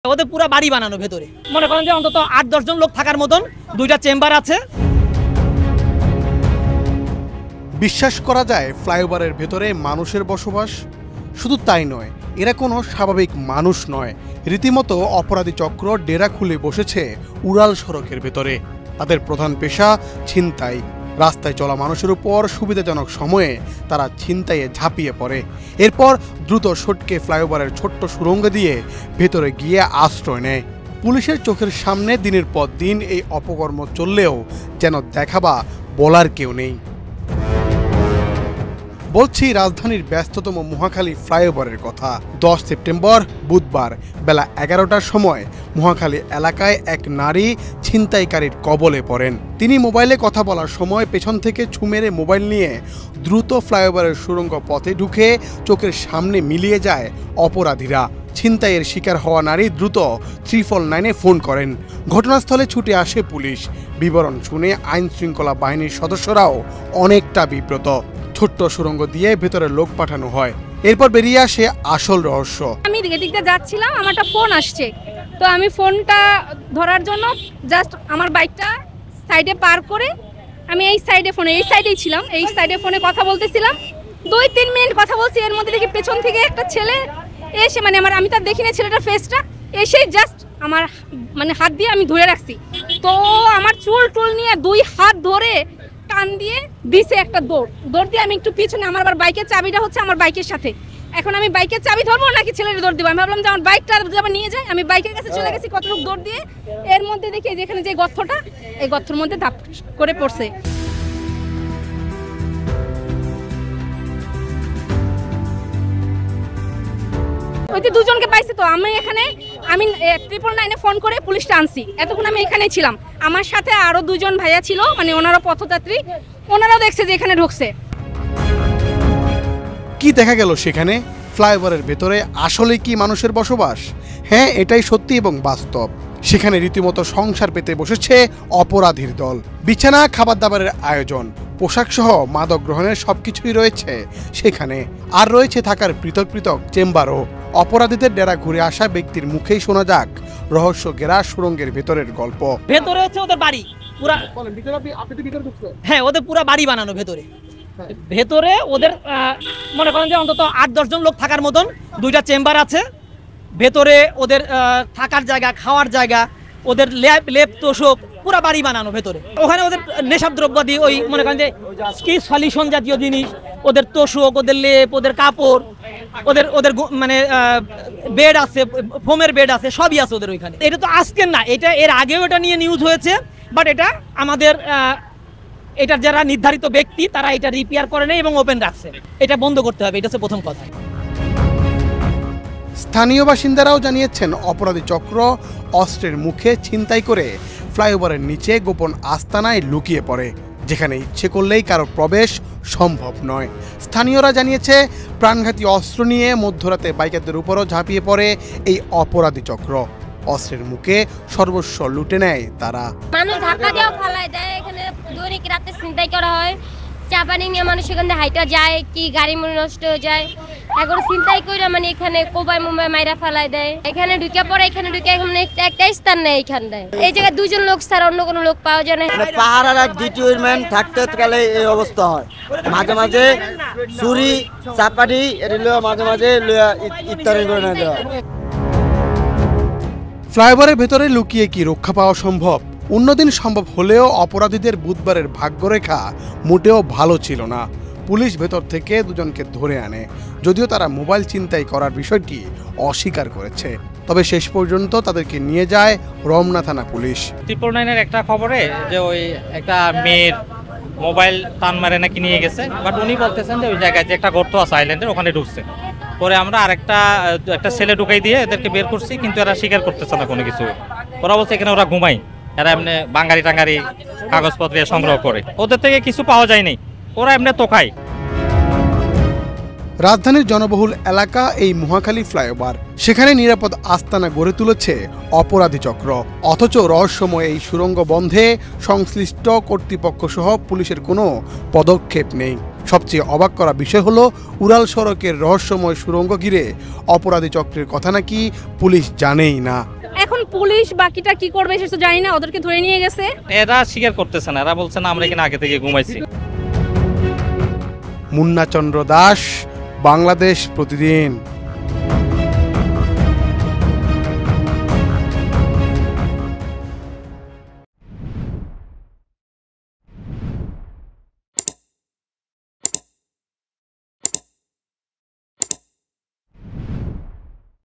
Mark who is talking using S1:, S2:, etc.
S1: ওদের পুরো বাড়ি বানানো ভেতরে মনে করেন যে অন্তত ৮-১০ জন লোক থাকার মতন দুইটা চেম্বার আছে।
S2: বিশ্বাস করা যায় ফ্লাইওভারের ভেতরে মানুষের বসবাস। শুধু তাই নয়, এরা কোনো স্বাভাবিক মানুষ নয়, রীতিমতো অপরাধী চক্র ডেরা খুলে বসেছে উড়াল সড়কের ভেতরে। তাদের প্রধান পেশা ছিনতাই। রাস্তায় চলা মানুষের উপর সুবিধাজনক সময়ে তারা ছিনতাইয়ে ঝাঁপিয়ে পড়ে, এরপর দ্রুত সটকে ফ্লাইওভারের ছোট্ট সুড়ঙ্গ দিয়ে ভেতরে গিয়ে আশ্রয় নেয়। পুলিশের চোখের সামনে দিনের পর দিন এই অপকর্ম চললেও যেন দেখাবা বলার কেউ নেই। বলছি রাজধানীর ব্যস্ততম মহাখালী ফ্লাইওভারের কথা। 10 সেপ্টেম্বর বুধবার বেলা 11টার সময় মহাখালী এলাকায় এক নারী ছিনতাইকারীর কবলে পড়েন। তিনি মোবাইলে কথা বলার সময় পেছন থেকে ছু মেরে মোবাইল নিয়ে দ্রুত ফ্লাইওভারের সুড়ঙ্গ পথে ঢুকে চোখের সামনে মিলিয়ে যায় অপরাধীরা। ছিনতাইয়ের শিকার হওয়া নারী দ্রুত 399-এ ফোন করেন। ঘটনাস্থলে ছুটে আসে পুলিশ। বিবরণ শুনে আইন শৃঙ্খলা বাহিনীর সদস্যরাও অনেকটা বিব্রত। ছোট্ট সুড়ঙ্গ দিয়ে ভেতরে লোক পাঠানো হয়, এরপর বেরিয়ে আসে আসল রহস্য।
S3: আমি এদিকটা যাচ্ছিলাম, আমার একটা ফোন আসছে, তো আমি ফোনটা ধরার জন্য জাস্ট আমার বাইকটা সাইডে পার করে আমি এই সাইডেই ছিলাম, এই সাইডে ফোনে কথা বলতেছিলাম। 2-3 মিনিট কথা বলছি, এর মধ্যে দেখি পেছন থেকে একটা ছেলে এসে আমি তার দেখি না ছেলেটার ফেসটা, এসেই জাস্ট আমার হাত দিয়ে আমি ধরে রাখছি, তো আমার চুল নিয়ে 2 হাত ধরে টান দিয়ে দিছে একটা দৌড় দিয়ে আমি একটু পিছনে, আমার আবার বাইকের চাবিটা হচ্ছে আমার বাইকের সাথে। এখন আমি বাইকের চাবি ধরবো নাকি ছেলের দৌড় দিব, আমি ভাবলাম যে আমার বাইকটা যাবে নিয়ে যায়, আমি বাইকের কাছে চলে গেছি কতটুকু দৌড় দিয়ে। এর মধ্যে দেখি যেখানে যে গর্তটা, এই গর্তের মধ্যে ধাপ করে পড়ছে। ওই যে দুজনকে পাইছি, তো আমি 999-এ ফোন করে পুলিশটা আনছি। এতক্ষণ আমি এখানেই ছিলাম, আমার সাথে আরো 2 জন ভাইয়া ছিল, ওনারা পথযাত্রী, ওনারাও দেখছে যে এখানে ঢুকছে।
S2: কি দেখা গেল সেখানে? ফ্লাইওভারের ভেতরে আসলে কি মানুষের বসবাস? হ্যাঁ, এটাই সত্যি এবং বাস্তব। সেখানে রীতিমতো সংসার পেতে বসেছে অপরাধীর দল। বিছানা, খাবার দাবারের আয়োজন, পোশাক সহ মাদক গ্রহণের সবকিছুই রয়েছে সেখানে। আর রয়েছে থাকার পৃথক পৃথক চেম্বারও। অপরাধীদের ডেরা ঘুরে আসা ব্যক্তির মুখেই শোনা যাক রহস্য ঘেরা সুড়ঙ্গের ভেতরের গল্প।
S1: ভেতরে হচ্ছে ওদের বাড়ি পুরা। হ্যাঁ, ওদের পুরা বাড়ি বানানো ভেতরে। ভেতরে ওদের মনে করেন যে অন্তত ৮-১০ জন লোক থাকার মতন দুইটা চেম্বার আছে। ভেতরে ওদের থাকার জায়গা, খাওয়ার জায়গা, ওদের লেপ তোষক, পুরা বাড়ি বানানো ভেতরে। ওখানে ওদের নেশাব দ্রব্যাদি, ওই মনে করেন যে কি সলিউশন জাতীয় জিনিস, ওদের তোষক, ওদের লেপ, ওদের কাপড়, ওদের বেড আছে, ফোমের বেড আছে, সবই আছে ওদের ওইখানে। এটা তো আজকের না, এটা এর আগেও এটা নিয়ে নিউজ হয়েছে, বাট এটা আমাদের এটার যারা নির্ধারিত ব্যক্তি তারা এটা রিপেয়ার করে নেই এবং ওপেন রাখছে। এটা বন্ধ করতে হবে, এটা হচ্ছে প্রথম কথা।
S2: স্থানীয় বাসিন্দারাও জানিয়েছেন অপরাধী চক্র অস্ত্রের মুখে ছিনতাই করে ফ্লাইওভারের নিচে গোপন আস্তানায় লুকিয়ে পড়ে, যেখানে ইচ্ছে করলেই কারো প্রবেশ সম্ভব নয়। স্থানীয়রা জানিয়েছে প্রাণঘাতী অস্ত্র নিয়ে মধ্যরাতে বাইকারদের উপরও ঝাঁপিয়ে পড়ে এই অপরাধী চক্র। অস্ত্রের মুখে সর্বস্ব লুটে নেয় তারা।
S4: মানুষ ধাক্কা দিয়েও ফালায় দেয়, এখানে দৈনিক রাতে ছিনতাই করা হয়। চা পানি নিয়ে মানুষ এখান থেকে হাইটা যায়, কি গাড়ি নষ্ট হয়ে যায়। এখন ছিনতাই করে এখানে কোবাই মুম্বাই মাইরা ফালায় দেয়। এখানে ঢুকে পড়ে, এখানে ঢুকে একটা স্থান নেই এখানটায়। এই জায়গায় 2 জন লোক ছাড়া অন্য কোনো লোক পাওয়া যায় না।
S5: পাহাড়ের এক ডিটিউরম্যান থাকতে গেলে এই অবস্থা হয়। মাঝে মাঝে ছুরি চাপাটি মাঝে মাঝে ইত্যাদি করে না দেওয়া।
S2: ফ্লাইওভারের ভেতরে লুকিয়ে কি রক্ষা পাওয়া সম্ভব? অন্যদিন সম্ভব হলেও অপরাধীদের বুধবারের ভাগ্যরেখা মোটেও ভালো ছিল না। পুলিশ ভেতর থেকে 2 জনকে ধরে আনে, যদিও তারা মোবাইল ছিনতাই করার বিষয়টি অস্বীকার করেছে। তবে শেষ পর্যন্ত তাদেরকে নিয়ে যায় রমনা থানা পুলিশ।
S6: 999-এর একটা খবরে যে ওই একটা মেয়ের মোবাইল টান মারে নাকি নিয়ে গেছে, বাট উনি বলতেছেন যে ওই জায়গায় যে একটা গর্ত আছে আইল্যান্ডের, ওখানে ঢুকছে। পরে আমরা একটা ছেলে ঢুকাই দিয়ে এদেরকে বের করছি, কিন্তু এরা স্বীকার করতেছে না কোনো কিছু। ওরা বলছে এখানে ওরা ঘুমাই, এরা এমনি বাঙালি টাঙ্গারি কাগজপত্র সংগ্রহ করে, ওদের থেকে কিছু পাওয়া যায়নি, ওরা এমনি তোকায়।
S2: রাজধানীর জনবহুল এলাকা এই মহাখালী ফ্লাইওভার, সেখানে নিরাপদ আস্তানা গড়ে তুলেছে অপরাধী চক্র। অথচ রহস্যময় এই সুড়ঙ্গ বন্ধে সংশ্লিষ্ট কর্তৃপক্ষ সহ পুলিশের কোনো পদক্ষেপ নেই। সবচেয়ে অবাক করা বিষয় হলো উড়াল সড়কের রহস্যময় সুড়ঙ্গ ঘিরে অপরাধী চক্রের কথা নাকি পুলিশ জানেই না।
S3: এখন পুলিশ বাকিটা কি করবে সেটা তো জানি না, ওদেরকে ধরে নিয়ে গেছে।
S6: এরা স্বীকার করতেছে না, এরা বলছে না আমরা এখানে আগে থেকে ঘুমাইছি।
S2: মুন্না চন্দ্র দাস, বাংলাদেশ প্রতিদিন।